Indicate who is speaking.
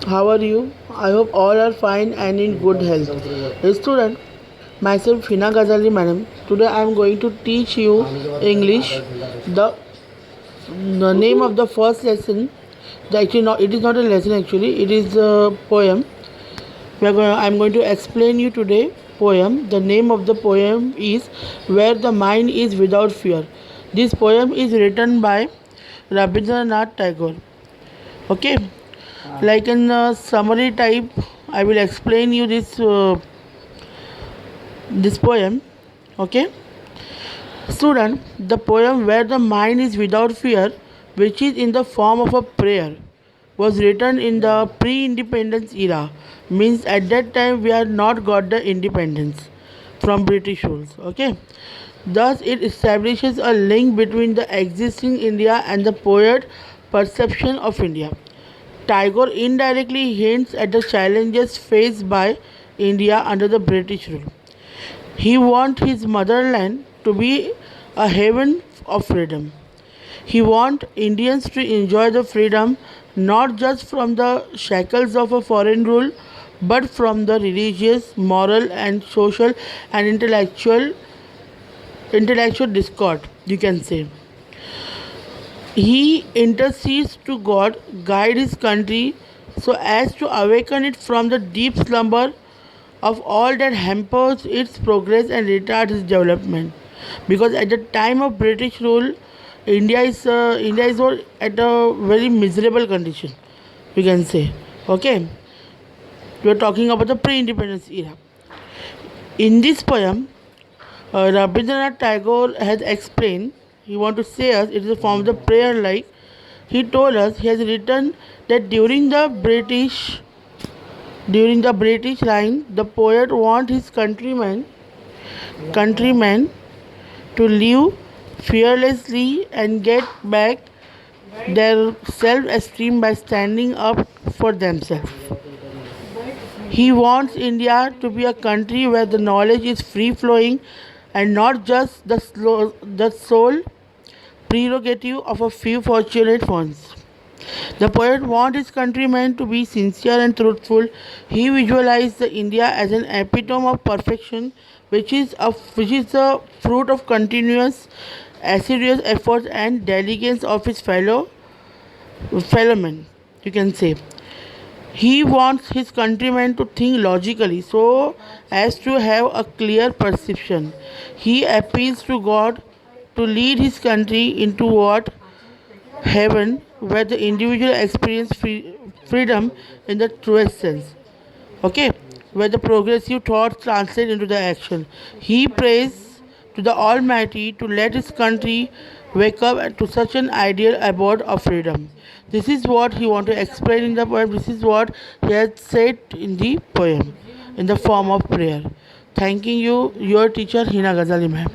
Speaker 1: How are you? I hope all are fine and in good health. Student, myself Hina Ghazali madam. Today I am going to teach you English. The the name of the first lesson. Actually, not, it is not a lesson. Actually, it is a poem. I am going to explain you today poem. The name of the poem is "Where the Mind is Without Fear." This poem is written by Rabindranath Tagore. Okay, like in summary type, I will explain you this poem. Okay, student, the poem "Where the Mind is Without Fear," which is in the form of a prayer, was written in the pre-independence era. Means at that time we had not got the independence from British rules. Okay, thus it establishes a link between the existing India and the poet perception of India. Tagore indirectly hints at the challenges faced by India under the British rule. He wants his motherland to be a haven of freedom. He wants Indians to enjoy the freedom not just from the shackles of a foreign rule but from the religious, moral and social and intellectual discord, you can say. He intercedes to God, guide his country so as to awaken it from the deep slumber of all that hampers its progress and retards its development. Because at the time of British rule, India is at a very miserable condition, we can say. Okay, we are talking about the pre-independence era. In this poem, Rabindranath Tagore has explained. He want to say us it is a form of the prayer. Like he told us, he has written that during the British line, the poet want his countrymen to live fearlessly and get back their self-esteem by standing up for themselves. He wants India to be a country where the knowledge is free flowing and not just the sole prerogative of a few fortunate ones. The poet wants his countrymen to be sincere and truthful. He visualized the India as an epitome of perfection, which is the fruit of continuous, assiduous efforts and diligence of his fellow men. You can say he wants his countrymen to think logically so as to have a clear perception. He appeals to God to lead his country into what heaven where the individual experience freedom in the truest sense. Okay, where the progressive thoughts translate into the action. He prays to the Almighty to let his country wake up to such an ideal abode of freedom. This is what he want to explain in the poem. This is what he has said in the poem in the form of prayer. Thanking you, your teacher Hina Ghazali ma'am.